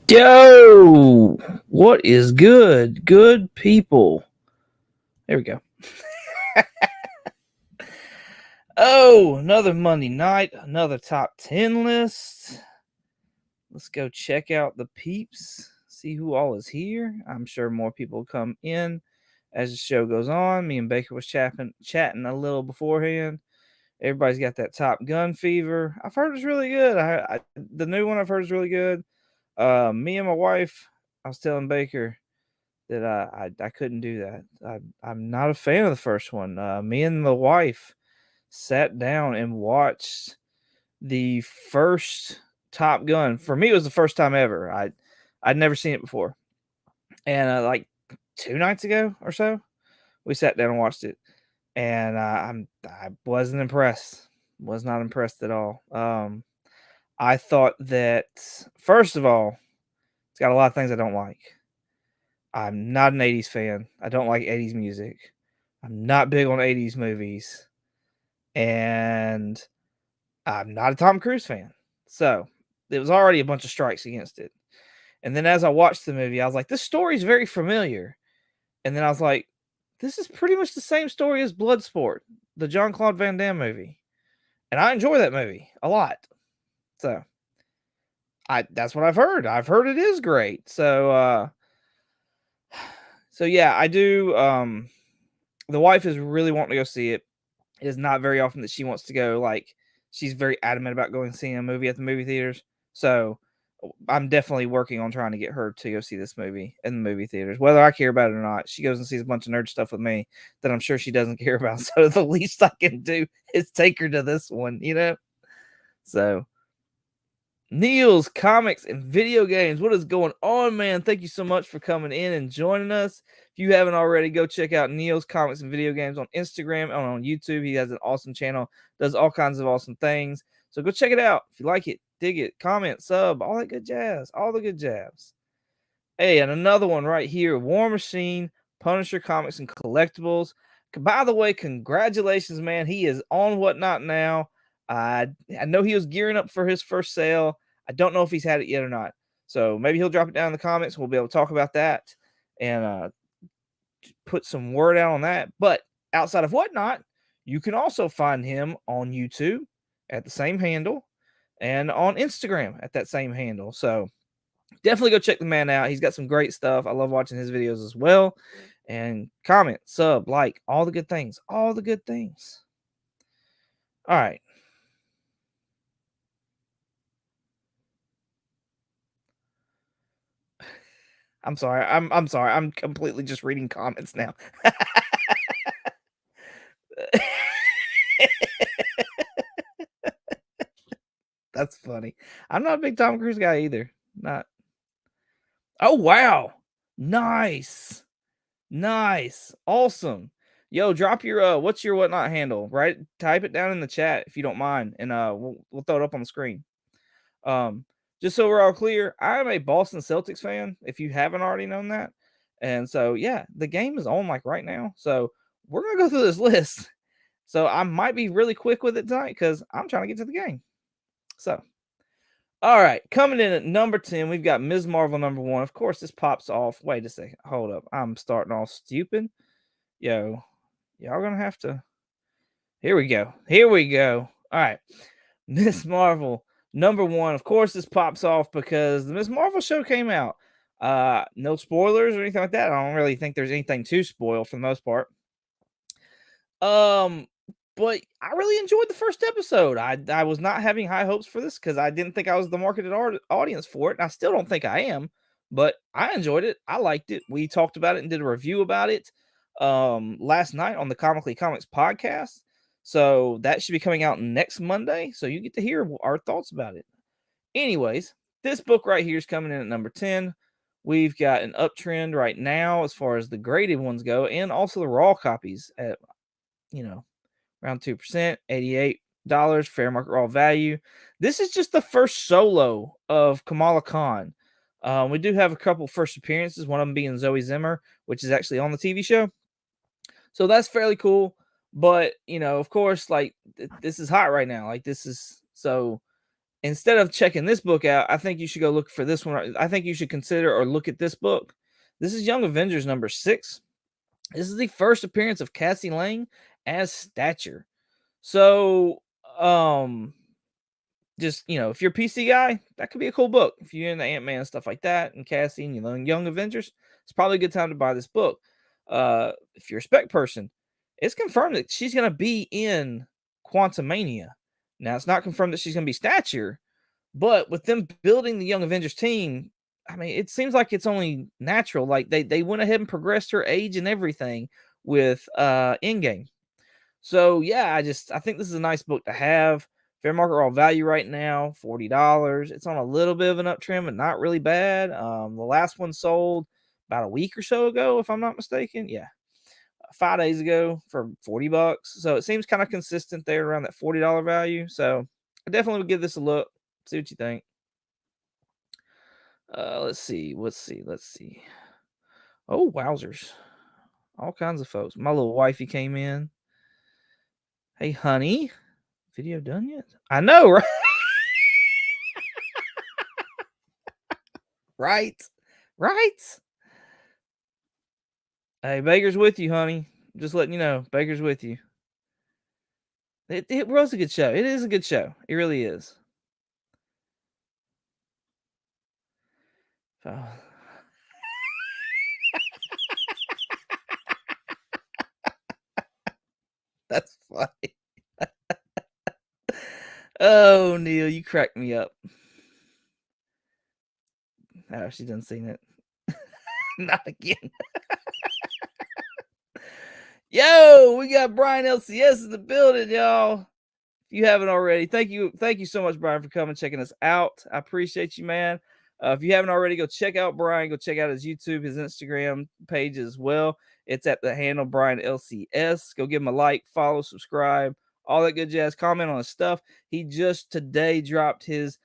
Yo, what is good? Good people. There we go. Oh, another Monday night, another top 10 list. Let's go check out the peeps, see who all is here. I'm sure more people will come in as the show goes on. Me and Baker was chatting a little beforehand. Everybody's got that Top Gun fever. I've heard it's really good. The new one I've heard is really good. Me and my wife, I was telling Baker that I couldn't do that. I'm not a fan of the first one. Me and the wife sat down and watched the first Top Gun. For me, it was the first time ever. I'd never seen it before, and like 2 nights ago or so, we sat down and watched it, and I wasn't impressed. Was not impressed at all. I thought that first of all, it's got a lot of things I don't like. I'm not an 80s fan. I don't like 80s music. I'm not big on 80s movies. And I'm not a Tom Cruise fan. So it was already a bunch of strikes against it. And then as I watched the movie, I was like, this story is very familiar. And then I was like, this is pretty much the same story as Bloodsport, the Jean-Claude Van Damme movie. And I enjoy that movie a lot. So that's what I've heard. I've heard it is great. So yeah, I do the wife is really wanting to go see it. It is not very often that she wants to go. Like, she's very adamant about going and seeing a movie at the movie theaters. So I'm definitely working on trying to get her to go see this movie in the movie theaters, whether I care about it or not. She goes and sees a bunch of nerd stuff with me that I'm sure she doesn't care about. So the least I can do is take her to this one, you know? So Neil's Comics and Video Games. What is going on, man? Thank you so much for coming in and joining us. If you haven't already, go check out Neil's Comics and Video Games on Instagram and on YouTube. He has an awesome channel, does all kinds of awesome things. So go check it out. If you like it, dig it, comment, sub, all that good jazz, all the good jabs. Hey, and another one right here, War Machine, Punisher Comics and Collectibles. By the way, congratulations, man. He is on Whatnot now. I know he was gearing up for his first sale. I don't know if he's had it yet or not. So maybe he'll drop it down in the comments. We'll be able to talk about that and put some word out on that. But outside of Whatnot, you can also find him on YouTube at the same handle and on Instagram at that same handle. So definitely go check the man out. He's got some great stuff. I love watching his videos as well. And comment, sub, like, all the good things. All the good things. All right. I'm sorry. I'm sorry. I'm completely just reading comments now. That's funny. I'm not a big Tom Cruise guy either. Not. Oh wow. Nice. Nice. Awesome. Yo, drop your what's your Whatnot handle, right? Type it down in the chat if you don't mind, and we'll throw it up on the screen. Um, just so we're all clear, I'm a Boston Celtics fan, if you haven't already known that. And so yeah, the game is on like right now. So we're gonna go through this list. So I might be really quick with it tonight because I'm trying to get to the game. So all right, coming in at number 10, we've got Ms. Marvel number 1. Of course, this pops off. Wait a second. Hold up. I'm starting off stupid. Yo, y'all gonna have to. Here we go. Here we go. All right. Miss Marvel number 1. Of course, this pops off because the Miss Marvel show came out. No spoilers or anything like that. I don't really think there's anything to spoil for the most part. Um, but I really enjoyed the first episode. I was not having high hopes for this because I didn't think I was the marketed audience for it, and I still don't think I am. But I enjoyed it. I liked it. We talked about it and did a review about it last night on the Comically Comics podcast. So that should be coming out next Monday. So you get to hear our thoughts about it. Anyways, this book right here is coming in at number 10. We've got an uptrend right now as far as the graded ones go, and also the raw copies at around 2%, $88, fair market raw value. This is just the first solo of Kamala Khan. We do have a couple first appearances, one of them being Zoe Zimmer, which is actually on the TV show. So that's fairly cool. But, of course, like this is hot right now. Like this is so instead of checking this book out, I think you should go look for this one. I think you should consider or look at this book. This is Young Avengers number 6. This is the first appearance of Cassie Lang as Stature. So, just if you're a PC guy, that could be a cool book. If you're into Ant-Man and stuff like that, and Cassie and Young Avengers, it's probably a good time to buy this book. If you're a spec person, it's confirmed that she's gonna be in Quantumania. Now it's not confirmed that she's gonna be Stature, but with them building the Young Avengers team, I mean, it seems like it's only natural. Like they went ahead and progressed her age and everything with Endgame. So yeah, I think this is a nice book to have. Fair market all value right now, $40. It's on a little bit of an uptrend, but not really bad. The last one sold about a week or so ago, if I'm not mistaken. Yeah, 5 days ago for $40. So it seems kind of consistent there around that $40 value. So I definitely would give this a look. See what you think. Let's see. Let's see. Oh, wowzers. All kinds of folks. My little wifey came in. Hey, honey. Video done yet? I know, right? Right. Right. Hey, Baker's with you, honey. Just letting you know, Baker's with you. It was a good show. It is a good show. It really is. Oh. That's funny. Oh, Neil, you cracked me up. Oh, she done seen it. Not again. Yo, we got Brian LCS in the building, y'all. If you haven't already, thank you so much, Brian, for coming, checking us out. I appreciate you, man. If you haven't already, go check out Brian. Go check out his YouTube, his Instagram page as well. It's at the handle Brian LCS. Go give him a like, follow, subscribe, all that good jazz. Comment on his stuff. He just today dropped his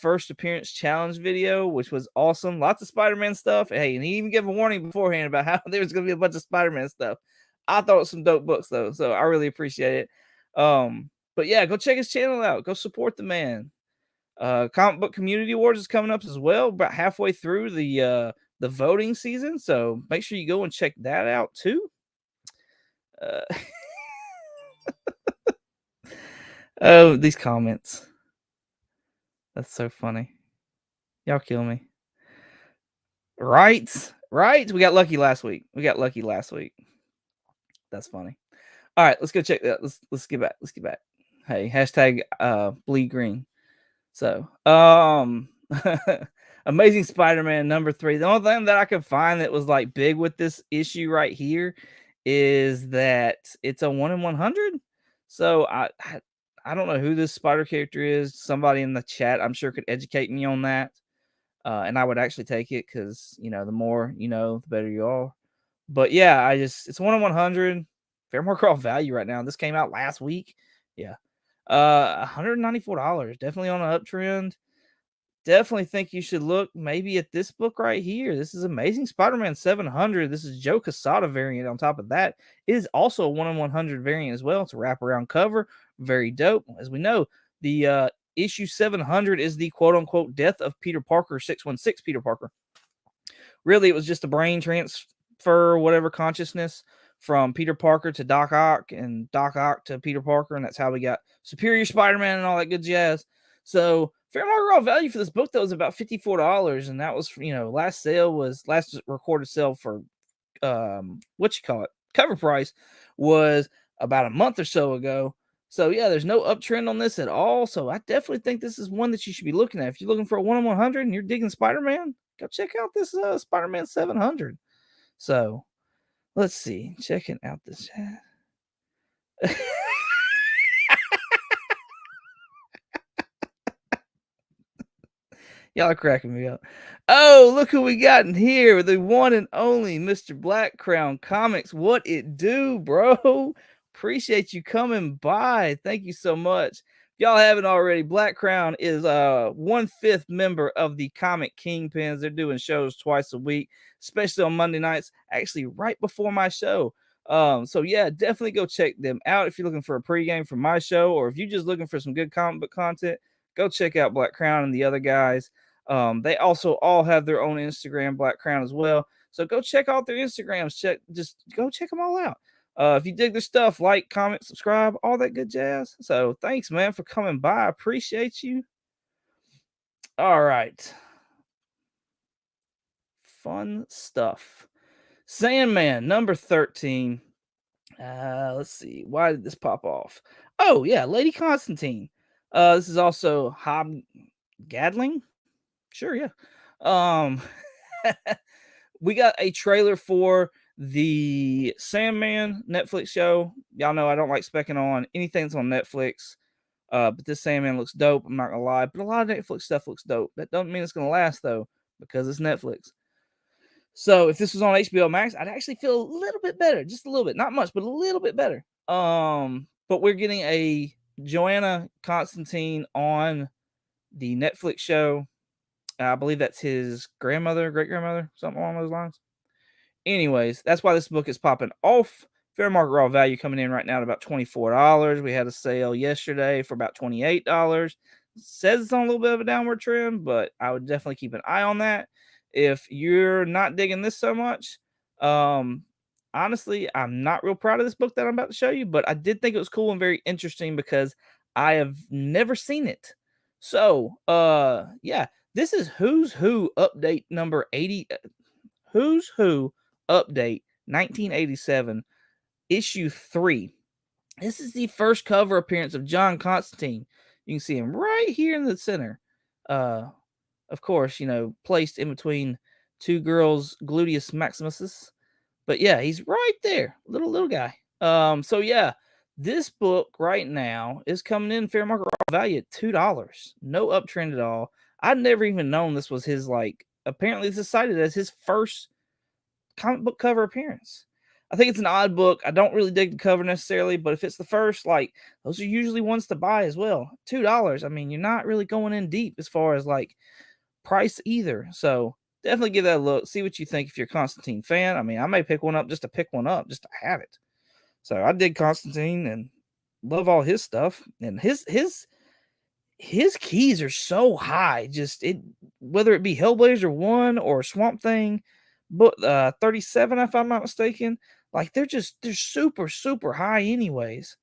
first appearance challenge video, which was awesome. Lots of Spider-Man stuff. Hey, and he even gave a warning beforehand about how there was going to be a bunch of Spider-Man stuff. I thought it was some dope books though, so I really appreciate it. But yeah, go check his channel out. Go support the man. Comic Book Community Awards is coming up as well, about halfway through the voting season. So make sure you go and check that out too. Uh, oh, these comments. That's so funny. Y'all kill me. Right? Right? We got lucky last week. That's funny. All right, let's go check that. Let's get back. Hey, hashtag bleed green. So, Amazing Spider-Man number 3. The only thing that I could find that was like big with this issue right here is that it's a 1 in 100. So I don't know who this spider character is. Somebody in the chat, I'm sure, could educate me on that. And I would actually take it because the more the better you are. But yeah, it's 1 in 100. Fair market value right now. This came out last week. Yeah. $194. Definitely on an uptrend. Definitely think you should look maybe at this book right here. This is Amazing Spider-Man 700. This is Joe Quesada variant. On top of that, it is also a 1 in 100 variant as well. It's a wraparound cover. Very dope. As we know, the issue 700 is the quote-unquote death of Peter Parker, 616 Peter Parker. Really, it was just a brain transfer, whatever consciousness from Peter Parker to Doc Ock and Doc Ock to Peter Parker. And that's how we got Superior Spider-Man and all that good jazz. So fair market raw value for this book, though, is about $54. And that was, last recorded sale for, cover price was about a month or so ago. So yeah, there's no uptrend on this at all. So I definitely think this is one that you should be looking at. If you're looking for a 1 in 100 and you're digging Spider-Man, go check out this Spider-Man 700. So let's see. Checking out this chat. Y'all are cracking me up. Oh, look who we got in here. The one and only Mr. Black Crown Comics. What it do, bro? Appreciate you coming by. Thank you so much. If y'all haven't already, Black Crown is 1/5 member of the Comic Kingpins. They're doing shows twice a week, especially on Monday nights, actually right before my show. So yeah, definitely go check them out if you're looking for a pregame for my show, or if you're just looking for some good comic book content. go check out Black Crown and the other guys. They also all have their own Instagram, Black Crown as well. So go check out their Instagrams. Just go check them all out. If you dig their stuff, like, comment, subscribe, all that good jazz. So thanks, man, for coming by. I appreciate you. All right. Fun stuff. Sandman, number 13. Let's see. Why did this pop off? Oh, yeah, Lady Constantine. This is also Hob Gadling. Sure, yeah. Um, we got a trailer for the Sandman Netflix show. Y'all know I don't like specking on anything that's on Netflix. But this Sandman looks dope. I'm not gonna lie, but a lot of Netflix stuff looks dope. That doesn't mean it's gonna last though, because it's Netflix. So if this was on HBO Max, I'd actually feel a little bit better, just a little bit, not much, but a little bit better. But we're getting a Joanna Constantine on the Netflix show. I believe that's his grandmother, great grandmother, something along those lines. Anyways, that's why this book is popping off. Fair market raw value coming in right now at about $24. We had a sale yesterday for about $28. Says it's on a little bit of a downward trend, but I would definitely keep an eye on that. If you're not digging this so much, honestly, I'm not real proud of this book that I'm about to show you, but I did think it was cool and very interesting because I have never seen it. So, yeah, this is Who's Who update number 80. Who's Who update 1987, issue 3. This is the first cover appearance of John Constantine. You can see him right here in the center. Of course, placed in between two girls' gluteus maximuses. But yeah, he's right there, little guy. So yeah, this book right now is coming in fair market value at $2. No uptrend at all. I'd never even known this was his apparently this is cited as his first comic book cover appearance. I think it's an odd book. I don't really dig the cover necessarily, but if it's the first, those are usually ones to buy as well. $2. I mean, you're not really going in deep as far as price either. So definitely give that a look. See what you think if you're a Constantine fan. I mean, I may pick one up just to have it. So I dig Constantine and love all his stuff. And his keys are so high. Whether it be Hellblazer 1 or Swamp Thing, but 37, if I'm not mistaken, they're super, super high anyways.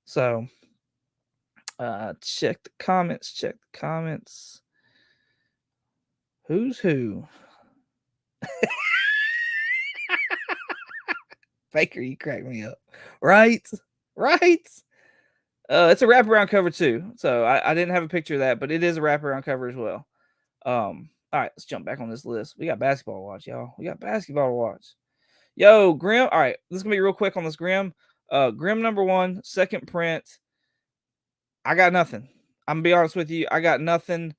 So check the comments. Who's Who? Baker, you crack me up. Right? It's a wraparound cover too. So I didn't have a picture of that, but it is a wraparound cover as well. All right, let's jump back on this list. We got basketball to watch, y'all. Yo, Grimm. All right, this is gonna be real quick on this Grimm. Grimm number 1, second print. I got nothing. I'm gonna be honest with you. I got nothing.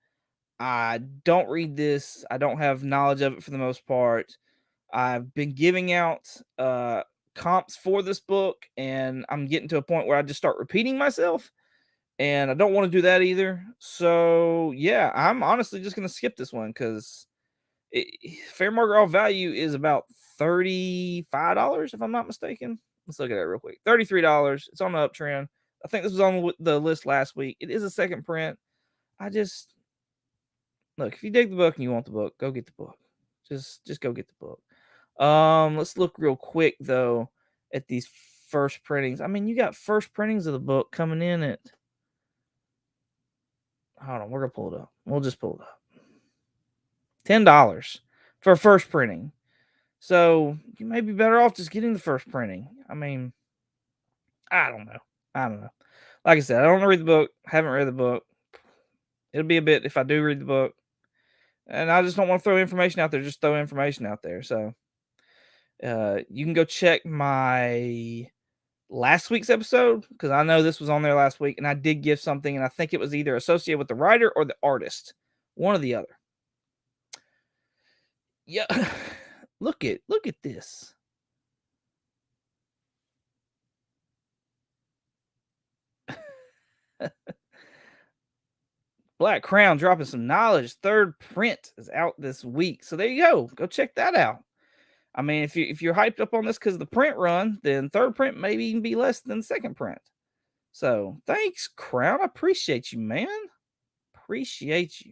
I don't read this. I don't have knowledge of it for the most part. I've been giving out comps for this book, and I'm getting to a point where I just start repeating myself, and I don't want to do that either. So yeah, I'm honestly just gonna skip this one because fair market raw value is about $35, if I'm not mistaken. Let's look at that real quick. $33. It's on the uptrend. I think this was on the list last week. It is a second print. I just look, if you dig the book and you want the book, go get the book. Just go get the book. Let's look real quick though at these first printings. I mean, you got first printings of the book coming in at. Hold on, we're gonna pull it up. We'll just pull it up. $10 for first printing. So you may be better off just getting the first printing. I mean, I don't know. Like I said, I don't read the book. Haven't read the book. It'll be a bit if I do read the book. And I just don't want to throw information out there. Just throw information out there. So you can go check my last week's episode because I know this was on there last week. And I did give something. And I think it was either associated with the writer or the artist. One or the other. Yeah. Look at this. Black Crown dropping some knowledge. Third print is out this week. So there you go. Go check that out. I mean, if you're hyped up on this because of the print run, then third print maybe even be less than second print. So thanks, Crown. I appreciate you, man. appreciate you.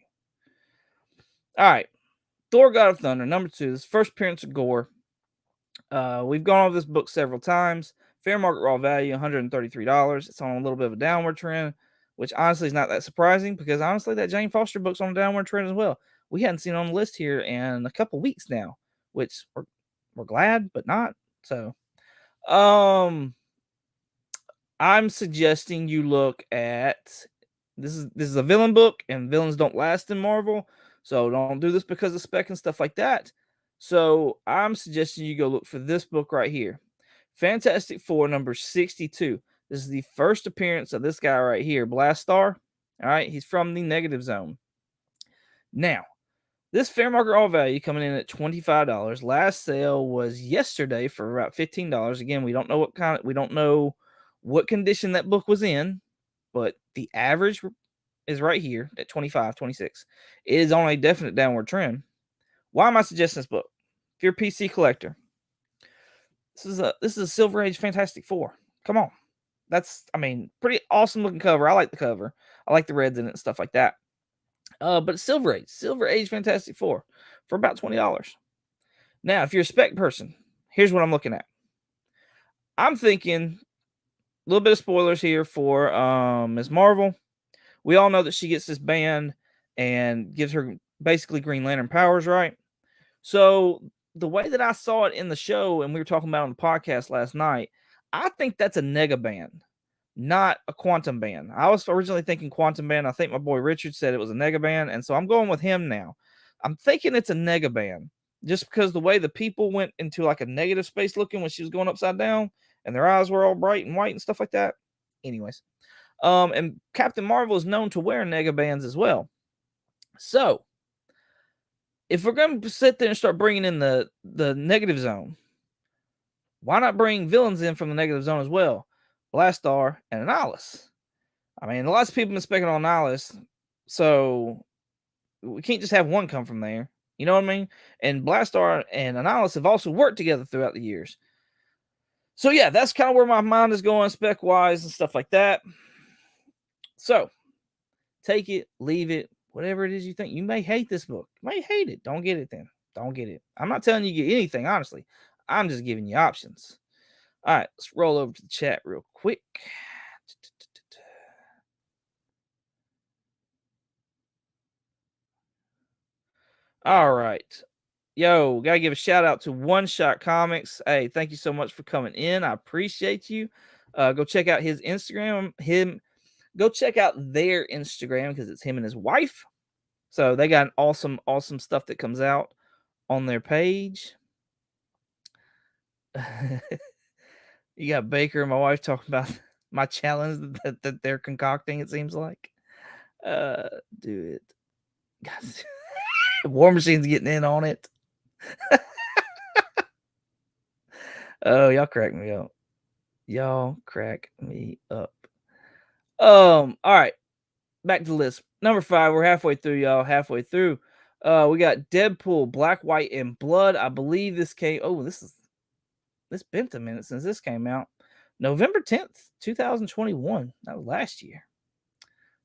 All right. Thor God of Thunder, number 2. This first appearance of Gore. We've gone over this book several times. Fair market raw value, $133. It's on a little bit of a downward trend, which honestly is not that surprising because honestly, that Jane Foster book's on a downward trend as well. We hadn't seen it on the list here in a couple weeks now, which we're glad, but not. So, I'm suggesting you look at this is a villain book, and villains don't last in Marvel, so don't do this because of spec and stuff like that. So I'm suggesting you go look for this book right here, Fantastic Four number 62. This is the first appearance of this guy right here, Blastar. All right, he's from the Negative Zone. Now, this fair market all value coming in at $25. Last sale was yesterday for about $15. Again, we don't know what condition that book was in, but the average is right here at 25, 26. It is on a definite downward trend. Why am I suggesting this book? If you're a PC collector, this is a Silver Age Fantastic Four. Come on. That's, pretty awesome looking cover. I like the cover. I like the reds in it and stuff like that. But it's Silver Age Fantastic Four for about $20. Now, if you're a spec person, here's what I'm looking at. I'm thinking a little bit of spoilers here for Ms. Marvel. We all know that she gets this band and gives her basically Green Lantern powers, right? So the way that I saw it in the show, and we were talking about on the podcast last night, I think that's a nega band, not a quantum band. I was originally thinking quantum band. I think my boy Richard said it was a nega band, and so I'm going with him now. I'm thinking it's a nega band just because the way the people went into like a negative space looking when she was going upside down, and their eyes were all bright and white and stuff like that. Anyways, and Captain Marvel is known to wear nega bands as well. So if we're going to sit there and start bringing in the Negative Zone, why not bring villains in from the Negative Zone as well? Blastar and Annihilus. Lots of people have been specking on Annihilus, so we can't just have one come from there. You know what I mean? And Blastar and Annihilus have also worked together throughout the years. So yeah, that's kind of where my mind is going spec-wise and stuff like that. So take it, leave it, whatever it is you think. You may hate this book. You may hate it. Don't get it then. Don't get it. I'm not telling you to get anything, honestly. I'm just giving you options. All right, let's roll over to the chat real quick. All right. Yo, gotta give a shout out to One Shot Comics. Hey, thank you so much for coming in. I appreciate you. Go check out his Instagram. Go check out their Instagram because it's him and his wife. So they got awesome stuff that comes out on their page. You got Baker and my wife talking about my challenge that they're concocting, it seems like. Do it. Guys, War Machine's getting in on it. Oh, y'all crack me up. Y'all crack me up. All right. Back to the list. Number 5. We're halfway through, y'all. Halfway through. We got Deadpool, Black, White, and Blood. I believe this came. Oh, this been a minute since this came out. November 10th, 2021. That was last year.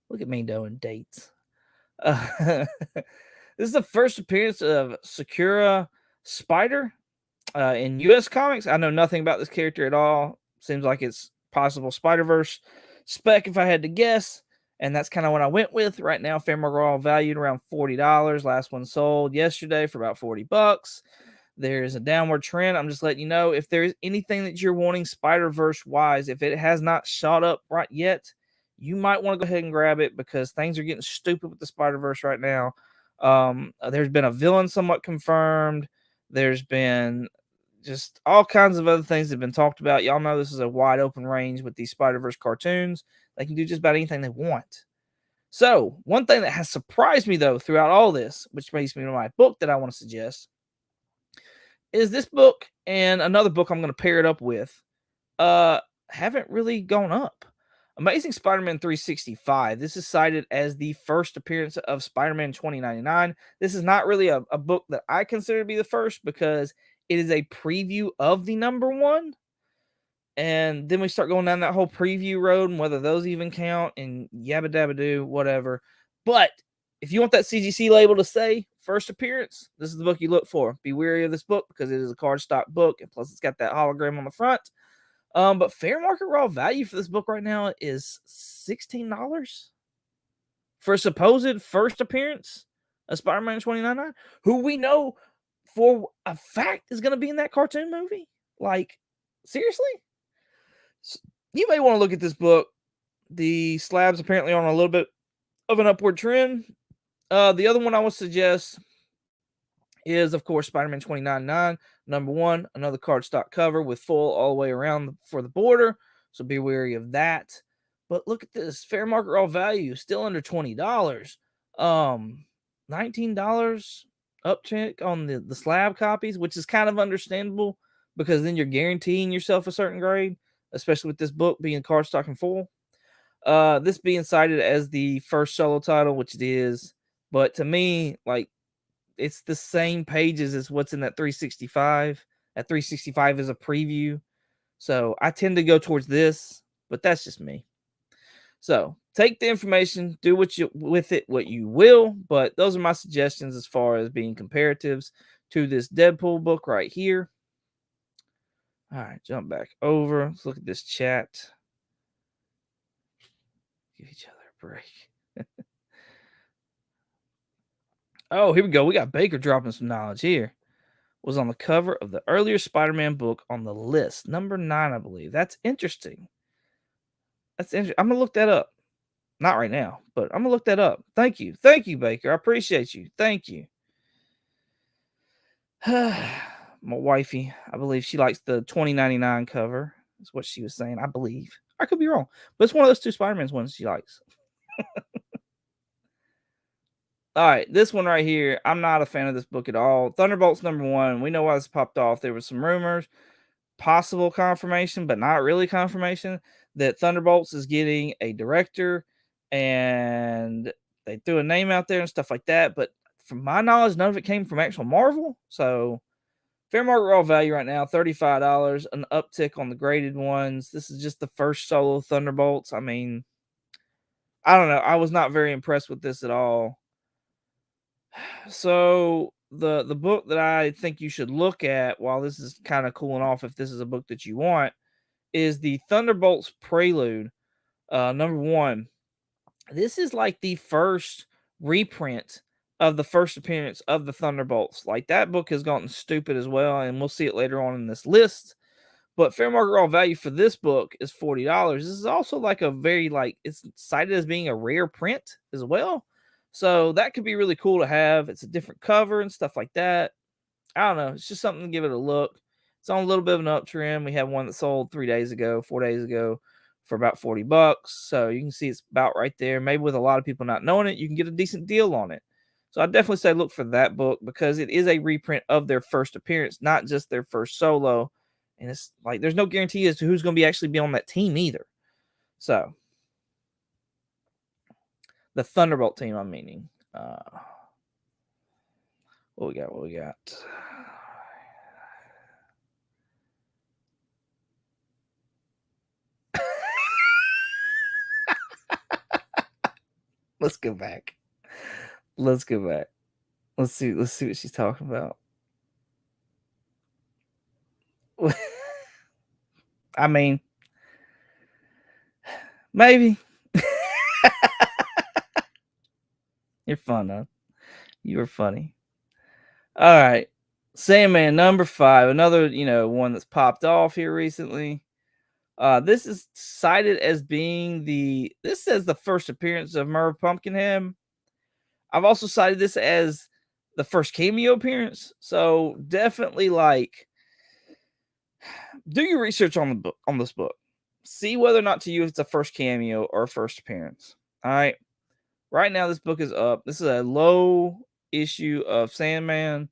Look at me doing dates. This is the first appearance of Sakura Spider in U.S. Comics. I know nothing about this character at all. Seems like it's possible Spider-Verse spec if I had to guess. And that's kind of what I went with. Right now, fair market all valued around $40. Last one sold yesterday for about $40. There's a downward trend. I'm just letting you know if there's anything that you're wanting Spider-Verse wise, if it has not shot up right yet, you might want to go ahead and grab it because things are getting stupid with the Spider-Verse right now. There's been a villain somewhat confirmed. There's been just all kinds of other things that have been talked about. Y'all know this is a wide open range with these Spider-Verse cartoons. They can do just about anything they want. So one thing that has surprised me though throughout all this, which brings me to my book that I want to suggest, is this book and another book I'm going to pair it up with haven't really gone up. Amazing Spider-Man 365. This is cited as the first appearance of Spider-Man 2099. This is not really a book that I consider to be the first because it is a preview of the number one. And then we start going down that whole preview road and whether those even count and yabba dabba do, whatever. But if you want that CGC label to say first appearance, this is the book you look for. Be wary of this book because it is a cardstock book, and plus it's got that hologram on the front. But fair market raw value for this book right now is $16 for a supposed first appearance of Spider-Man 2099, who we know for a fact is going to be in that cartoon movie. Like, seriously? You may want to look at this book. The slab's apparently on a little bit of an upward trend. The other one I would suggest is, of course, Spider-Man 2099. Number one, another cardstock cover with full all the way around for the border. So be wary of that. But look at this fair market raw value, still under $20. $19 uptick on the slab copies, which is kind of understandable because then you're guaranteeing yourself a certain grade, especially with this book being cardstock and full. This being cited as the first solo title, which it is, but to me, like, it's the same pages as what's in that 365. That 365 is a preview. So I tend to go towards this, but that's just me. So take the information, do what you with it what you will, but those are my suggestions as far as being comparatives to this Deadpool book right here. All right, jump back over. Let's look at this chat. Give each other a break. Oh, here we go. We got Baker dropping some knowledge here. Was on the cover of the earlier Spider-Man book on the list, number 9, I believe. That's interesting. That's interesting. I'm gonna look that up. Not right now, but I'm gonna look that up. Thank you, Baker. I appreciate you. Thank you. My wifey, I believe she likes the 2099 cover. Is what she was saying. I believe. I could be wrong, but it's one of those two Spider-Man's ones she likes. All right, this one right here, I'm not a fan of this book at all. Thunderbolts number 1. We know why this popped off. There were some rumors, possible confirmation, but not really confirmation, that Thunderbolts is getting a director, and they threw a name out there and stuff like that. But from my knowledge, none of it came from actual Marvel. So fair market raw value right now, $35, an uptick on the graded ones. This is just the first solo Thunderbolts. I mean, I don't know. I was not very impressed with this at all. So the book that I think you should look at while this is kind of cooling off, if this is a book that you want, is the Thunderbolts Prelude, number 1. This is like the first reprint of the first appearance of the Thunderbolts. Like, that book has gotten stupid as well, and we'll see it later on in this list. But fair market raw value for this book is $40. This is also like a very, like, it's cited as being a rare print as well. So that could be really cool to have. It's a different cover and stuff like that. I don't know. It's just something to give it a look. It's on a little bit of an uptrend. We have one that sold 4 days ago, for about $40. So you can see it's about right there. Maybe with a lot of people not knowing it, you can get a decent deal on it. So I definitely say look for that book because it is a reprint of their first appearance, not just their first solo. And it's like there's no guarantee as to who's going to actually be on that team either. So the Thunderbolt team, I'm meaning. What we got? Let's go back. Let's see what she's talking about. I mean, maybe. You're fun, huh? You were funny. All right. Sandman number 5, another, one that's popped off here recently. This is cited as being this says the first appearance of Merv Pumpkinhead. I've also cited this as the first cameo appearance. So definitely, like, do your research on this book. See whether or not to you it's a first cameo or a first appearance. All right. Right now, this book is up. This is a low issue of Sandman.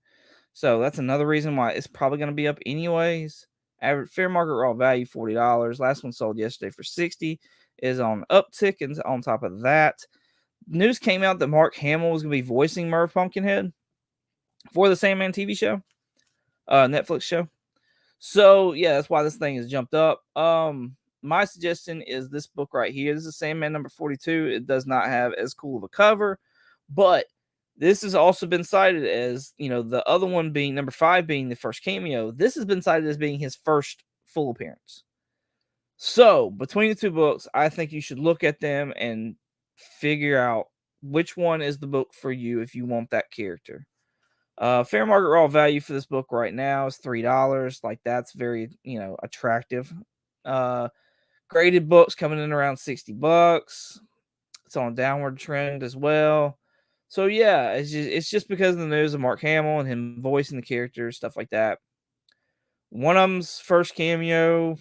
So that's another reason why it's probably going to be up anyways. Average fair market raw value, $40. Last one sold yesterday for $60. Is on uptick, and on top of that, news came out that Mark Hamill was going to be voicing Merv Pumpkinhead for the Sandman TV show, Netflix show. So yeah, that's why this thing has jumped up. my suggestion is this book right here. This is Sandman number 42. It does not have as cool of a cover, but this has also been cited as, the other one being number 5 being the first cameo. This has been cited as being his first full appearance. So, between the two books, I think you should look at them and figure out which one is the book for you if you want that character. Fair market raw value for this book right now is $3. Like, that's very, attractive. Uh, Graded books coming in around $60. It's on a downward trend as well. So yeah, it's just because of the news of Mark Hamill and him voicing the characters, stuff like that. One of them's first cameo,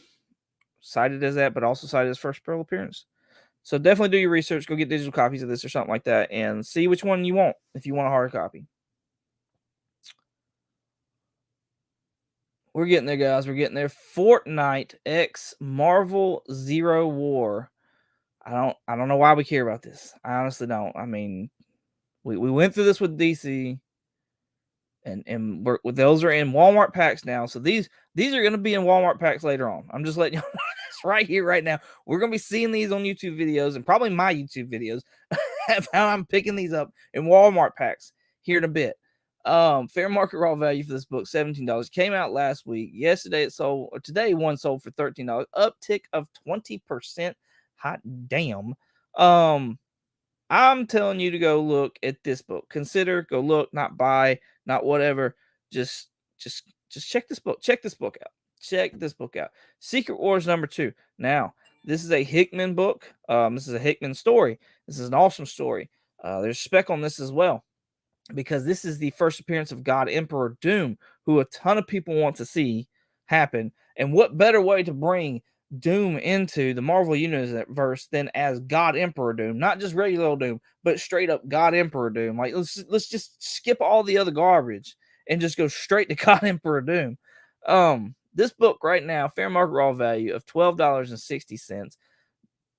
cited as that, but also cited as first Pearl appearance. So definitely do your research. Go get digital copies of this or something like that, and see which one you want if you want a hard copy. We're getting there, guys. We're getting there. Fortnite X Marvel Zero War. I don't know why we care about this. I honestly don't. I mean, we went through this with DC, and those are in Walmart packs now. So these are going to be in Walmart packs later on. I'm just letting you know this right here, right now. We're going to be seeing these on YouTube videos and probably my YouTube videos of how I'm picking these up in Walmart packs here in a bit. Fair market raw value for this book, $17. Came out last week. Yesterday it sold, or today one sold for $13. Uptick of 20%. Hot damn. I'm telling you to go look at this book. Consider, go look, not buy, not whatever. Just check this book. Check this book out. Check this book out. Secret Wars number 2. Now, this is a Hickman book. This is a Hickman story. This is an awesome story. There's spec on this as well, because this is the first appearance of God Emperor Doom, who a ton of people want to see happen. And what better way to bring Doom into the Marvel Universe than as God Emperor Doom? Not just regular old Doom, but straight up God Emperor Doom. Like, let's just skip all the other garbage and just go straight to God Emperor Doom. This book right now, fair market raw value of $12.60.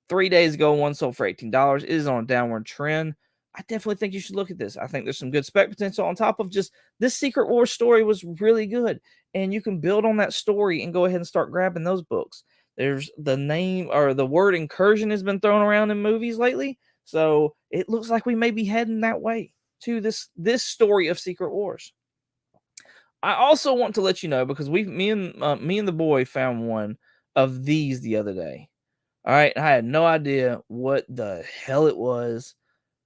3 days ago, one sold for $18. It is on a downward trend. I definitely think you should look at this. I think there's some good spec potential on top of just this Secret Wars story was really good. And you can build on that story and go ahead and start grabbing those books. There's the name, or the word incursion has been thrown around in movies lately. So it looks like we may be heading that way to this story of Secret Wars. I also want to let you know, because me and the boy found one of these the other day. All right, I had no idea what the hell it was.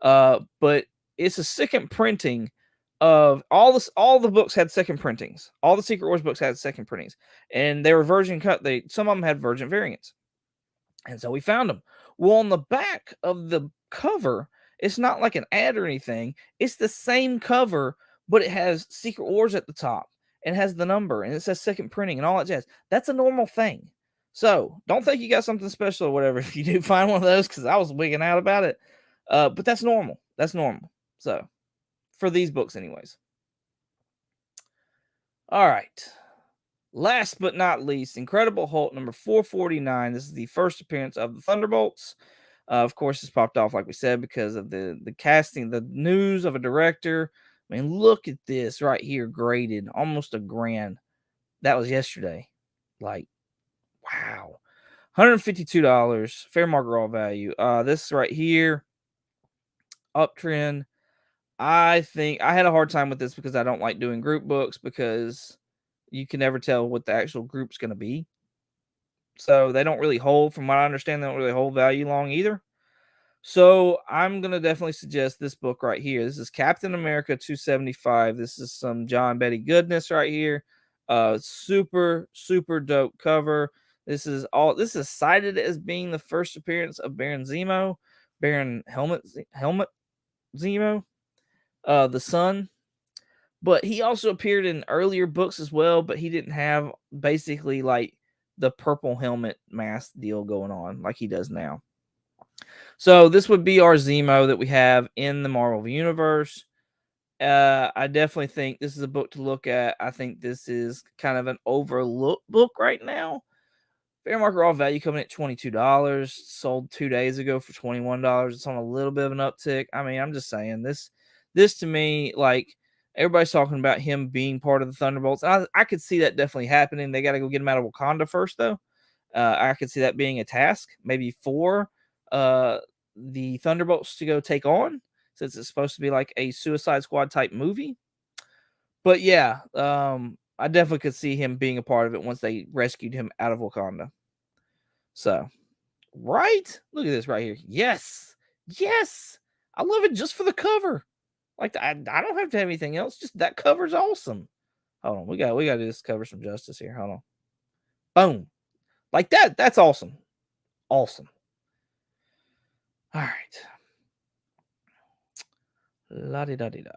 But it's a second printing of all this. All the books had second printings. All the Secret Wars books had second printings, and they were virgin cut. Some of them had virgin variants, and so we found them. Well, on the back of the cover, it's not like an ad or anything. It's the same cover, but it has Secret Wars at the top and has the number, and it says second printing and all that jazz. That's a normal thing. So don't think you got something special or whatever if you do find one of those, because I was wigging out about it. But that's normal. That's normal. So, for these books anyways. All right. Last but not least, Incredible Hulk number 449. This is the first appearance of the Thunderbolts. Of course, it's popped off, like we said, because of the casting, the news of a director. I mean, look at this right here, graded almost $1,000. That was yesterday. Like, wow. $152, fair market raw value. This right here, uptrend. I think I had a hard time with this because I don't like doing group books, because you can never tell what the actual group's going to be. So they don't really hold, from what I understand, they don't really hold value long either. So I'm going to definitely suggest this book right here. This is Captain America 275. This is some John Betty goodness right here. Super, super dope cover. This is cited as being the first appearance of Baron Zemo. Baron Helmet Zemo. The Sun. But he also appeared in earlier books as well, but he didn't have basically like the purple helmet mask deal going on like he does now. So this would be our Zemo that we have in the Marvel Universe. I definitely think this is a book to look at. I think this is kind of an overlooked book right now. Fair market raw value coming at $22. Sold 2 days ago for $21. It's on a little bit of an uptick. I mean, I'm just saying this to me, like, everybody's talking about him being part of the Thunderbolts. I could see that definitely happening. They got to go get him out of Wakanda first, though. I could see that being a task, maybe for uh, the Thunderbolts to go take on, since it's supposed to be like a Suicide Squad type movie. But yeah, I definitely could see him being a part of it once they rescued him out of Wakanda. So, right? Look at this right here. Yes, yes, I love it just for the cover. Like I don't have to have anything else. Just that cover's awesome. Hold on, we got to do this cover some justice here. Hold on. Boom. Like that. That's awesome. Awesome. All right. La di da di da.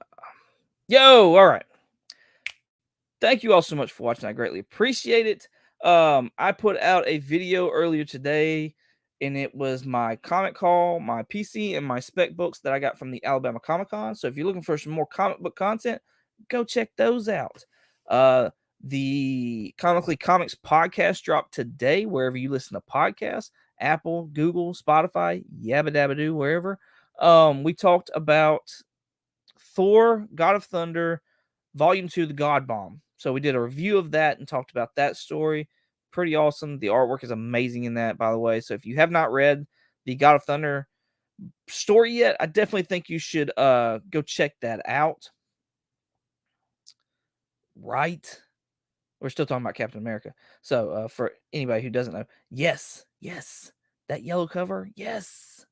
Yo. All right. Thank you all so much for watching. I greatly appreciate it. I put out a video earlier today, and it was my comic haul, my PC, and my spec books that I got from the Alabama Comic Con. So if you're looking for some more comic book content, go check those out. The Comically Comics podcast dropped today, wherever you listen to podcasts, Apple, Google, Spotify, yabba dabba doo, wherever. We talked about Thor, God of Thunder, Volume 2, The God Bomb. So we did a review of that and talked about that story. Pretty awesome. The artwork is amazing in that, by the way. So if you have not read the God of Thunder story yet, I definitely think you should go check that out. Right? We're still talking about Captain America. So for anybody who doesn't know, yes, that yellow cover, yes,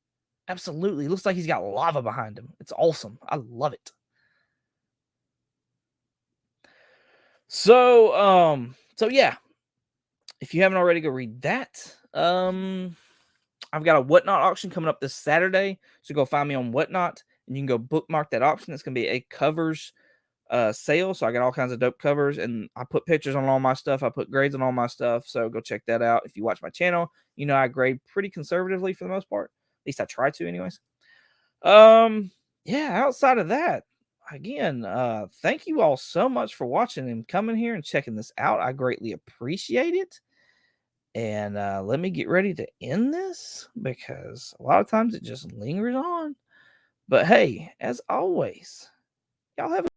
absolutely. It looks like he's got lava behind him. It's awesome. I love it. So yeah, if you haven't already, go read that. I've got a Whatnot auction coming up this Saturday, so go find me on Whatnot, and you can go bookmark that auction. It's gonna be a covers sale, so I got all kinds of dope covers, and I put pictures on all my stuff. I put grades on all my stuff, so go check that out. If you watch my channel, you know I grade pretty conservatively for the most part. At least I try to, anyways. Yeah, outside of that, again, thank you all so much for watching and coming here and checking this out. I greatly appreciate it. And let me get ready to end this because a lot of times it just lingers on. But hey, as always, y'all have